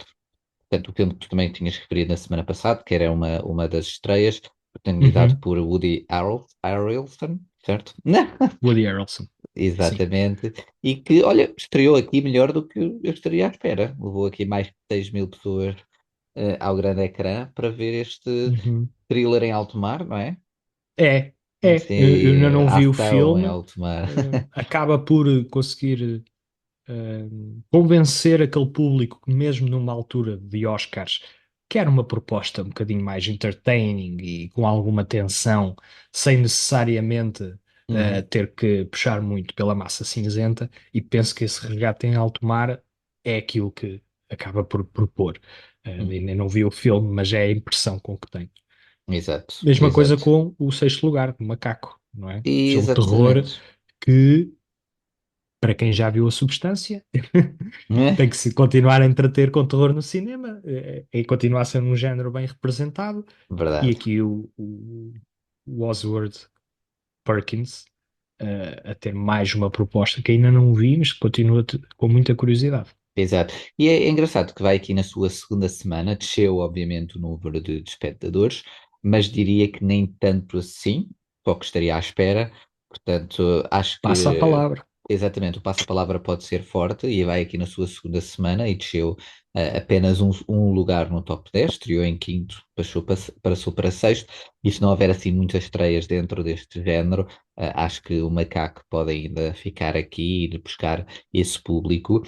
Portanto, o filme que tu também tinhas referido na semana passada, que era uma das estreias, protagonizado Uhum. por Woody Harrelson, certo? Woody Harrelson. Sim. Exatamente. E que, olha, estreou aqui melhor do que eu estaria à espera. Levou aqui mais de 6 mil pessoas ao grande ecrã para ver este Uhum. thriller em alto mar, não é? É, eu ainda Sim, não vi o ação em filme. alto mar. Acaba por conseguir convencer aquele público que, mesmo numa altura de Oscars, quer uma proposta um bocadinho mais entertaining e com alguma tensão, sem necessariamente Uhum, ter que puxar muito pela massa cinzenta, e penso que esse resgate em alto mar é aquilo que acaba por propor. uhum. Ainda não vi o filme, mas é a impressão com que tenho. Exato, Mesma coisa exato. com o Sexto Lugar, do Macaco, não é? Filme de terror Exatamente. que, para quem já viu a substância, tem É? que se continuar a entreter com terror no cinema, e continuar a ser um género bem representado. E Verdade. aqui o Oswald Perkins a ter mais uma proposta que ainda não vi, mas que continua com muita curiosidade. Exato. E é engraçado que vai aqui na sua segunda semana, desceu obviamente o número de espectadores, mas diria que nem tanto assim, só que estaria à espera. Portanto, acho Passa a que palavra. exatamente o passa-palavra pode ser forte e vai aqui na sua segunda semana e desceu apenas um lugar no top 10, estreou em quinto, passou para sexto, e se não houver assim muitas estreias dentro deste género, acho que o Macaco pode ainda ficar aqui e ir buscar esse público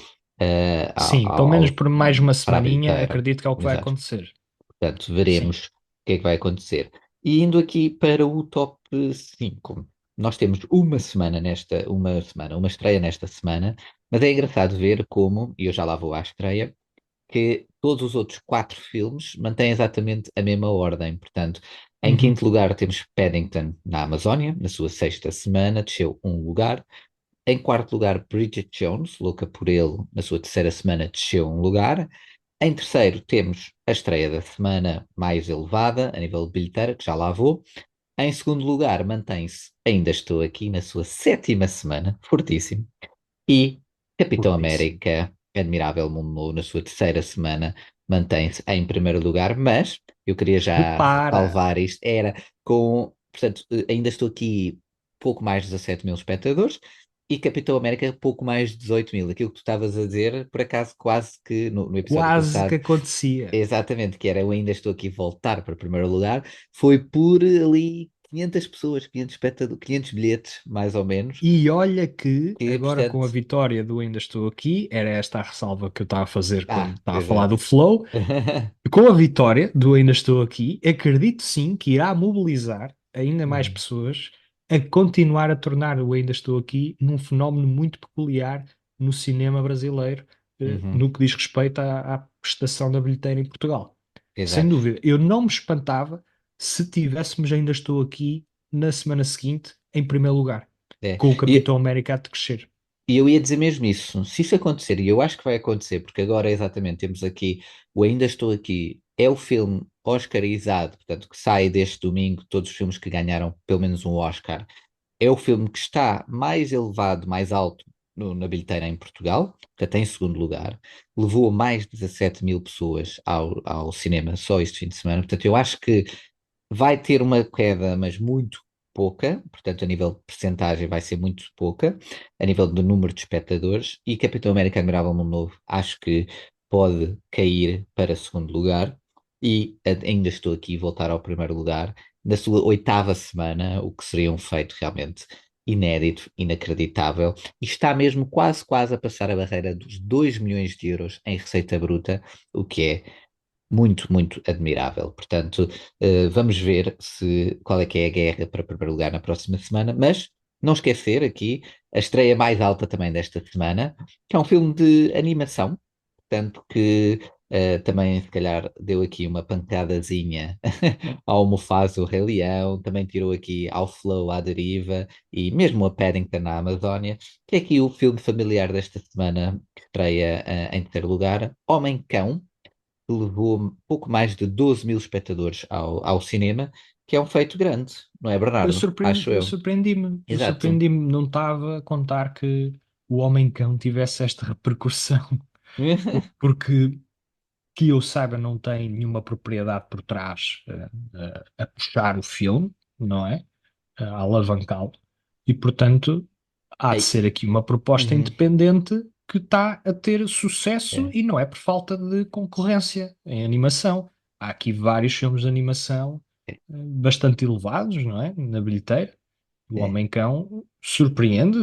Sim, pelo menos por mais uma para a semaninha, bilheteira. acredito que é o que vai Exato. acontecer. Portanto, Sim. veremos o que é que vai acontecer. E indo aqui para o top 5, nós temos uma estreia nesta semana, mas é engraçado ver como, e eu já lá vou à estreia, que todos os outros quatro filmes mantêm exatamente a mesma ordem. Portanto, em Uhum. quinto lugar temos Paddington na Amazónia, na sua sexta semana, desceu um lugar. Em quarto lugar, Bridget Jones, louca por ele, na sua terceira semana, desceu um lugar. Em terceiro, temos a estreia da semana mais elevada, a nível de bilheteira, que já lá vou. Em segundo lugar, mantém-se Ainda Estou Aqui, na sua sétima semana, fortíssimo. E Capitão Fortíssimo. América, Admirável Mundo Novo, na sua terceira semana, mantém-se em primeiro lugar, mas eu queria já Repara. salvar isto, portanto, Ainda Estou Aqui, pouco mais de 17 mil espectadores, e Capitão América, pouco mais de 18 mil. Aquilo que tu estavas a dizer, por acaso, quase que no episódio Quase que passado, acontecia. exatamente, que era Eu Ainda Estou Aqui voltar para o primeiro lugar, foi por ali 500 pessoas, 500 espectadores, 500 bilhetes, mais ou menos, E olha que, que, agora com a portanto, vitória do Ainda Estou Aqui, era esta a ressalva que eu estava a fazer quando estava a falar do exato. Flow. Com a vitória do Ainda Estou Aqui, acredito sim que irá mobilizar ainda mais Uhum. pessoas a continuar a tornar o Ainda Estou Aqui num fenómeno muito peculiar no cinema brasileiro, Uhum. no que diz respeito à prestação da bilheteira em Portugal. Sem Exato. dúvida, eu não me espantava se tivéssemos Ainda Estou Aqui na semana seguinte em primeiro lugar, É. com o E, Capitão América a crescer. e eu ia dizer mesmo isso. Se isso acontecer, e eu acho que vai acontecer, porque agora exatamente temos aqui o Ainda Estou Aqui, é o filme oscarizado, portanto, que sai deste domingo, todos os filmes que ganharam pelo menos um Oscar. É o filme que está mais elevado, mais alto na bilheteira em Portugal, portanto, em segundo lugar. Levou mais de 17 mil pessoas ao cinema só este fim de semana. Portanto, eu acho que vai ter uma queda, mas muito pouca, portanto, a nível de percentagem vai ser muito pouca, a nível do número de espectadores, e Capitão América Admirável Mundo Novo acho que pode cair para segundo lugar, e ainda estou aqui a voltar ao primeiro lugar, na sua oitava semana, o que seria um feito realmente inédito, inacreditável, e está mesmo quase, quase a passar a barreira dos 2 milhões de euros em receita bruta, o que é muito, muito admirável. Portanto, vamos ver qual é que é a guerra para primeiro lugar na próxima semana, mas não esquecer aqui a estreia mais alta também desta semana, que é um filme de animação, portanto que também se calhar deu aqui uma pancadazinha ao Mufasa, o Rei Leão, também tirou aqui ao Flow à deriva e mesmo a Paddington na Amazónia, que é aqui o filme familiar desta semana que estreia em terceiro lugar, Homem-Cão, que levou pouco mais de 12 mil espectadores ao cinema, que é um feito grande, não é, Bernardo? Acho Eu eu. surpreendi-me, eu Exato. surpreendi-me, não estava a contar que o Homem-Cão tivesse esta repercussão, porque que eu saiba não tem nenhuma propriedade por trás a puxar o filme, não é? A alavancá-lo, e portanto há de Ei, ser aqui uma proposta uhum, independente que está a ter sucesso é, e não é por falta de concorrência em animação. Há aqui vários filmes de animação é, bastante elevados, não é? Na bilheteira. O é. Homem-Cão surpreende,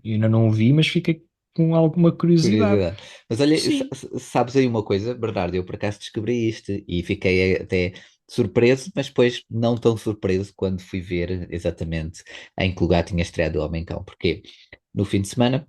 eu ainda não o vi, mas fiquei com alguma curiosidade. Curiosidade. Mas olha, Sim, sabes aí uma coisa, Bernardo? Eu por acaso descobri isto e fiquei até surpreso, mas depois não tão surpreso quando fui ver exatamente em que lugar tinha estreado o Homem-Cão. Porque no fim de semana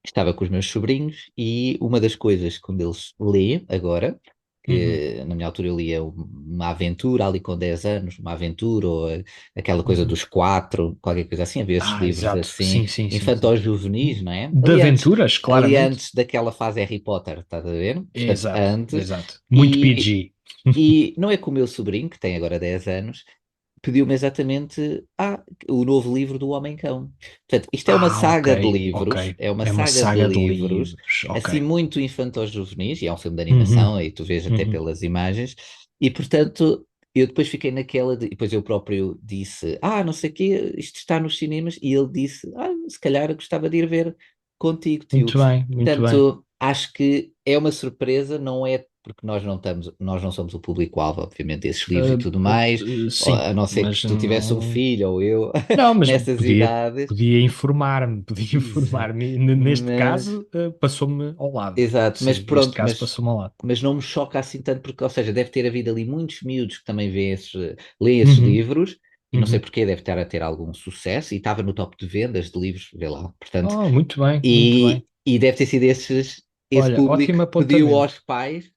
estava com os meus sobrinhos e uma das coisas que um deles lê agora, uhum, que na minha altura eu lia uma aventura ali com 10 anos, uma aventura ou aquela coisa uhum. dos quatro, qualquer coisa assim, havia esses Ah, livros exato. assim, Sim, sim, sim, sim. infantos-juvenis, não é? De aventuras, Ali claramente. antes daquela fase Harry Potter, estás a ver? Portanto, Exato, antes, exato. Muito e, PG. e não é que o meu sobrinho, que tem agora 10 anos, pediu-me exatamente o novo livro do Homem-Cão. Portanto, isto é uma Ah, ok, saga de ok. livros, é uma É uma saga de saga de livros, livros, assim, ok. muito infantos-juvenis, e é um filme de Uhum, animação, e tu vês até uhum. pelas imagens, e portanto, eu depois fiquei naquela, e depois eu próprio disse, não sei o quê, isto está nos cinemas, e ele disse, se calhar eu gostava de ir ver contigo, tio. Muito bem, muito bem. Portanto, acho que é uma surpresa, não é porque nós não somos o público-alvo, obviamente, desses livros e tudo mais, Sim, a não ser que mas tu tivesse um não. filho ou eu Não, mas nessas idades. podia informar-me, podia Exato. informar-me. Neste Mas, caso, passou-me ao lado. exato, mas Sim, neste pronto, caso passou-me ao lado. mas não me choca assim tanto, porque, ou seja, deve ter havido ali muitos miúdos que também leem esses Uhum, livros, e não sei uhum. porquê, deve estar a ter algum sucesso, e estava no top de vendas de livros, vê lá, portanto, Oh, muito bem, muito bem. e deve ter sido esse Olha, público ótimo que pediu apontamento. aos pais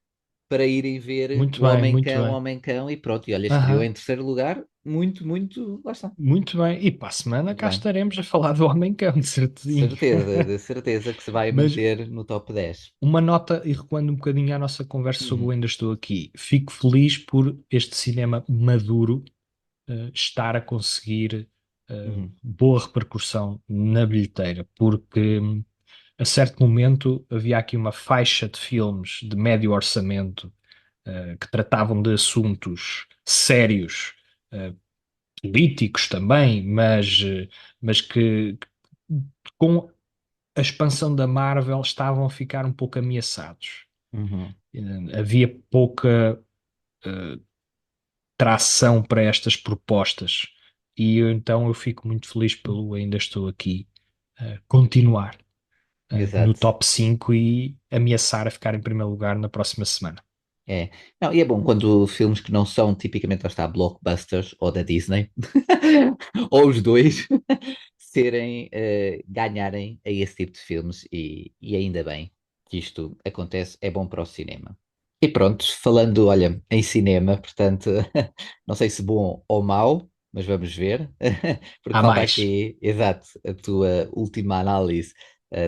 para irem ver Muito bem, muito O bem. Homem-Cão, e pronto, e olha, estreou Aham. em terceiro lugar, muito, muito, lá está, Muito bem. E para a semana muito cá bem. estaremos a falar do Homem-Cão, de certezinho. De certeza que se vai Mas manter no top 10. uma nota, e recuando um bocadinho à nossa conversa sobre o Uhum, Ainda Estou Aqui, fico feliz por este cinema maduro estar a conseguir uhum, boa repercussão na bilheteira, porque a certo momento havia aqui uma faixa de filmes de médio orçamento que tratavam de assuntos sérios, uh, políticos também, mas que com a expansão da Marvel estavam a ficar um pouco ameaçados. uhum. Havia pouca tração para estas propostas. Então eu fico muito feliz pelo Ainda Estou Aqui continuar no Exato. top 5 e ameaçar a ficar em primeiro lugar na próxima semana. É. Não, e é bom quando filmes que não são tipicamente, lá está, blockbusters ou da Disney, ou os dois, ganharem a esse tipo de filmes e ainda bem que isto acontece, é bom para o cinema. E pronto, falando, olha, em cinema, portanto, não sei se bom ou mau, mas vamos ver, porque Há falta mais. aqui, exato, a tua última análise,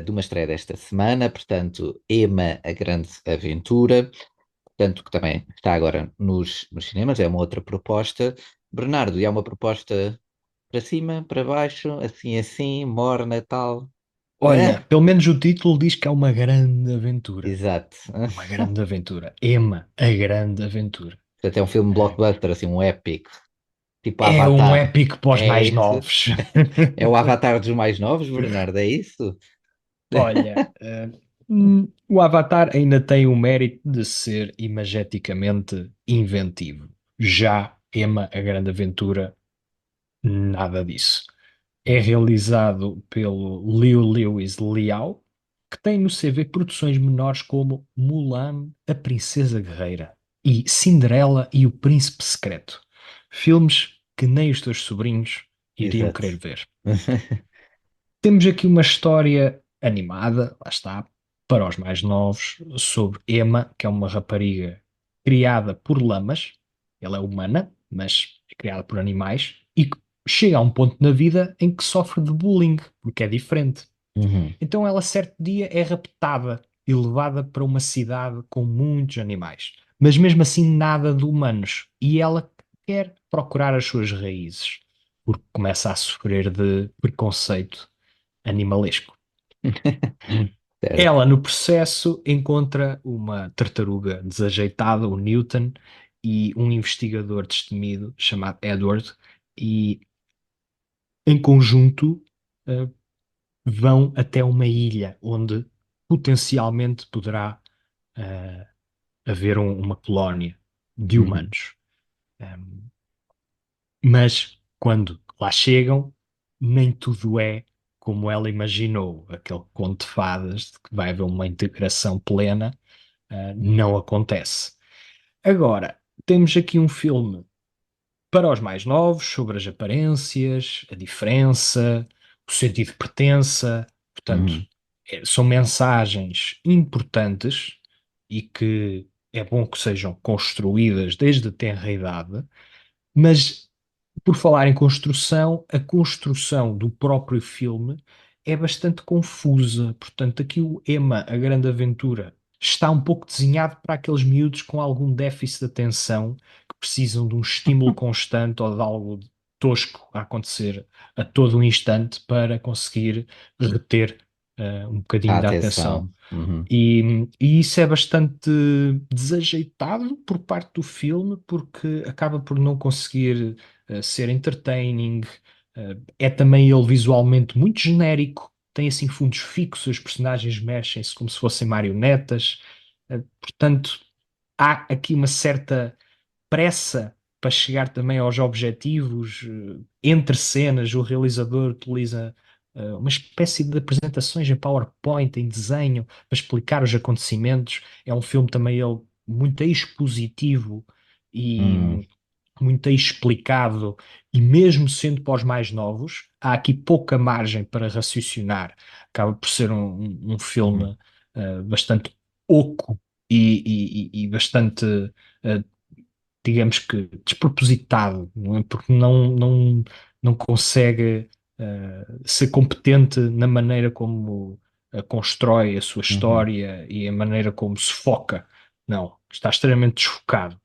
de uma estreia desta semana, portanto, Ema, a Grande Aventura. Portanto, que também está agora nos cinemas, é uma outra proposta. Bernardo, e há uma proposta para cima, para baixo, assim, assim, morna, tal. Olha, pelo menos o título diz que é uma grande aventura. Exato. Uma grande aventura. Emma, a grande aventura. Portanto, é um filme É blockbuster, assim, um épico, tipo é um Avatar. épico para os É mais isso? novos. É o Avatar dos mais novos, Bernardo, é isso? Olha, o Avatar ainda tem o mérito de ser imageticamente inventivo. Já Emma, a Grande Aventura, nada disso. É realizado pelo Liu Lewis Liao, que tem no CV produções menores como Mulan, a Princesa Guerreira e Cinderela e o Príncipe Secreto. Filmes que nem os teus sobrinhos iriam Exato. querer ver. Temos aqui uma história animada, lá está, para os mais novos, sobre Emma, que é uma rapariga criada por lamas. Ela é humana, mas é criada por animais, e que chega a um ponto na vida em que sofre de bullying, porque é diferente. Uhum. Então ela, certo dia, é raptada e levada para uma cidade com muitos animais, mas mesmo assim nada de humanos. E ela quer procurar as suas raízes, porque começa a sofrer de preconceito animalesco. Certo. Ela, no processo, encontra uma tartaruga desajeitada, o Newton, e um investigador destemido chamado Edward, e em conjunto vão até uma ilha onde potencialmente poderá eh, haver uma colónia de Uhum. humanos. Um, mas quando lá chegam, nem tudo é como ela imaginou. Aquele conto de fadas de que vai haver uma integração plena, não acontece. Agora, temos aqui um filme para os mais novos sobre as aparências, a diferença, o sentido de pertença. Portanto, Uhum. são mensagens importantes e que é bom que sejam construídas desde a tenra idade, mas por falar em construção, a construção do próprio filme é bastante confusa. Portanto, aqui o Emma, a Grande Aventura, está um pouco desenhado para aqueles miúdos com algum déficit de atenção que precisam de um estímulo constante ou de algo tosco a acontecer a todo um instante para conseguir reter um A bocadinho da atenção. atenção. Uhum. E isso é bastante desajeitado por parte do filme, porque acaba por não conseguir ser entertaining. É também ele visualmente muito genérico, tem assim fundos fixos, os personagens mexem-se como se fossem marionetas. Portanto, há aqui uma certa pressa para chegar também aos objetivos. Entre cenas, o realizador utiliza uma espécie de apresentações em PowerPoint, em desenho, para explicar os acontecimentos. É um filme também ele muito expositivo Uhum. e muito explicado, e mesmo sendo para os mais novos, há aqui pouca margem para raciocinar. Acaba por ser um Uhum. filme bastante oco e bastante digamos que despropositado, não é? Porque não consegue ser competente na maneira como constrói a sua Uhum. história e a maneira como se foca. Não, está extremamente desfocado.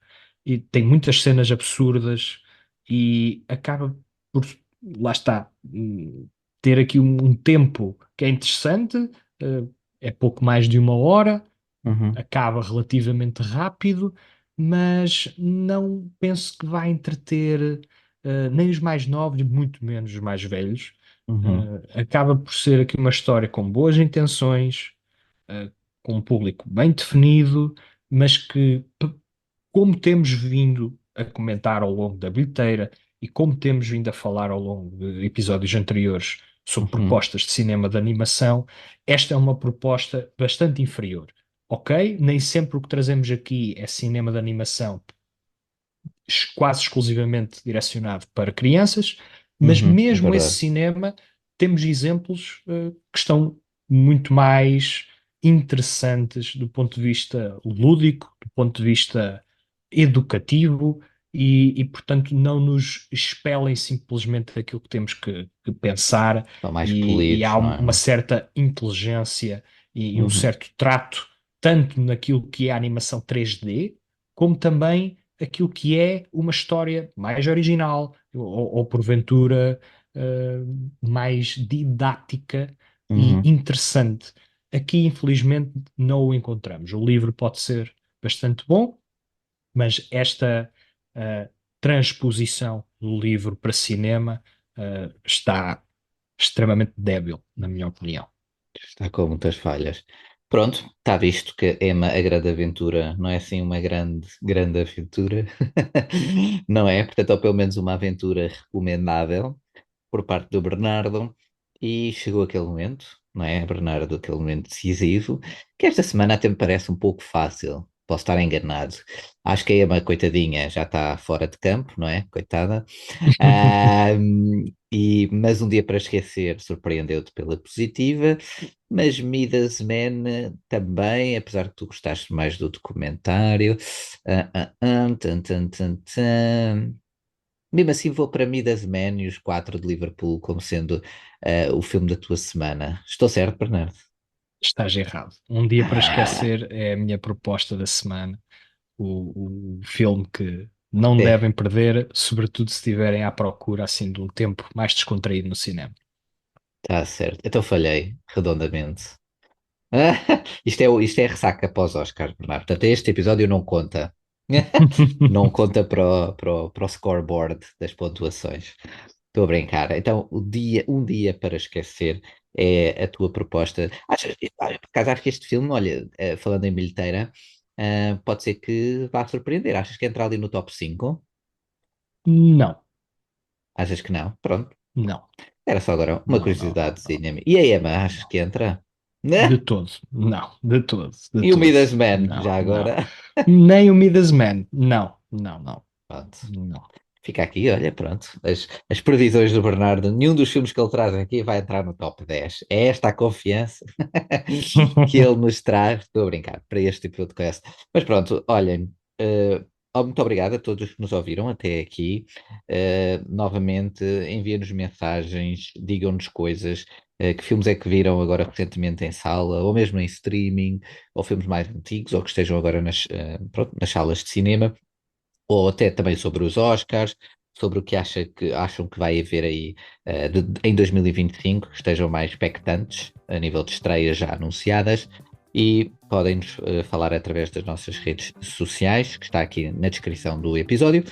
E tem muitas cenas absurdas e acaba por, lá está, ter aqui um tempo que é interessante, é pouco mais de 1 hora, Uhum. acaba relativamente rápido, mas não penso que vai entreter nem os mais novos, muito menos os mais velhos. Uhum. Acaba por ser aqui uma história com boas intenções, com um público bem definido, mas que, como temos vindo a comentar ao longo da bilheteira e como temos vindo a falar ao longo de episódios anteriores sobre Uhum. propostas de cinema de animação, esta é uma proposta bastante inferior. ok, nem sempre o que trazemos aqui é cinema de animação quase exclusivamente direcionado para crianças, mas É mesmo esse verdade. cinema temos exemplos que estão muito mais interessantes do ponto de vista lúdico, do ponto de vista educativo portanto, não nos expelem simplesmente aquilo que temos que pensar São mais e há polidos, não uma é? certa inteligência e um Uhum. certo trato, tanto naquilo que é a animação 3D, como também aquilo que é uma história mais original ou porventura mais didática e Uhum. interessante. Aqui, infelizmente, não o encontramos. O livro pode ser bastante bom, mas esta uh, transposição do livro para cinema está extremamente débil, na minha opinião. Está com muitas falhas. Pronto, está visto que Emma, a grande aventura, não é assim uma grande, grande aventura. Não é? Portanto, ou pelo menos uma aventura recomendável por parte do Bernardo. E chegou aquele momento, não é, Bernardo? Aquele momento decisivo, que esta semana até me parece um pouco fácil. Posso estar enganado. Acho que a Emma, coitadinha, já está fora de campo, não é? Coitada. Mas um dia para esquecer surpreendeu-te pela positiva, mas Midas Man também, apesar de tu gostaste mais do documentário. Tan, tan, tan, tan. Mesmo assim, vou para Midas Man e os quatro de Liverpool como sendo o filme da tua semana. Estou certo, Bernardo? Estás errado. Um Dia para Ah, Esquecer é a minha proposta da semana. O filme que não é, devem perder, sobretudo se estiverem à procura assim de um tempo mais descontraído no cinema. está certo. Então falhei redondamente. Isto é ressaca após Oscars, Bernardo. Portanto, este episódio não conta. Não conta para o scoreboard das pontuações. Estou a brincar. Então, um dia para esquecer é a tua proposta. Por acaso, acho que este filme, olha, falando em bilheteira, pode ser que vá surpreender. Achas que entra ali no top 5? Não, Achas que não? Pronto. não, Era só agora uma não, não, não, curiosidade. não, E a Emma, achas não. que entra? De todo, não, de todo, de E o todo. Midas Man, Não, já não. agora? Nem o Midas Man. Não, não, não, Pronto. não. Fica aqui, olha, pronto. As previsões do Bernardo, nenhum dos filmes que ele traz aqui vai entrar no top 10. É esta a confiança que ele nos traz. Estou a brincar, para este tipo de podcast. Mas pronto, olhem, muito obrigado a todos que nos ouviram até aqui. Novamente, enviem-nos mensagens, digam-nos coisas. Que filmes é que viram agora recentemente em sala, ou mesmo em streaming, ou filmes mais antigos, ou que estejam agora pronto, nas salas de cinema ou até também sobre os Oscars, sobre o que acham que vai haver aí em 2025, que estejam mais expectantes a nível de estreias já anunciadas, e podem-nos falar através das nossas redes sociais, que está aqui na descrição do episódio,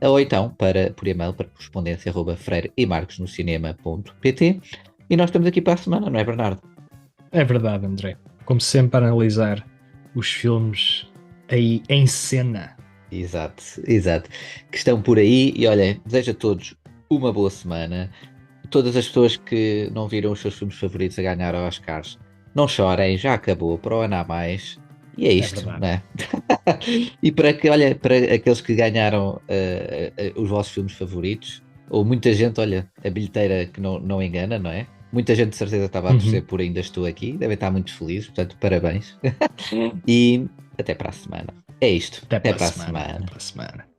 ou então por e-mail para correspondência@freiremarquesnocinema.pt. E nós estamos aqui para a semana, não é, Bernardo? É verdade, André. Como sempre, analisar os filmes aí em cena. Exato, exato. Que estão por aí e olha, desejo a todos uma boa semana. Todas as pessoas que não viram os seus filmes favoritos a ganhar Oscars, não chorem, já acabou, para o ano há mais. E é É isto, verdade. né? E para que, olha, para aqueles que ganharam os vossos filmes favoritos, ou muita gente, olha, a bilheteira que não engana, não é? Muita gente de certeza estava a torcer Uhum. por Ainda Estou Aqui, devem estar muito felizes, portanto, parabéns. E até para a semana. É isto, Até até para a para a semana. Até semana. para a semana.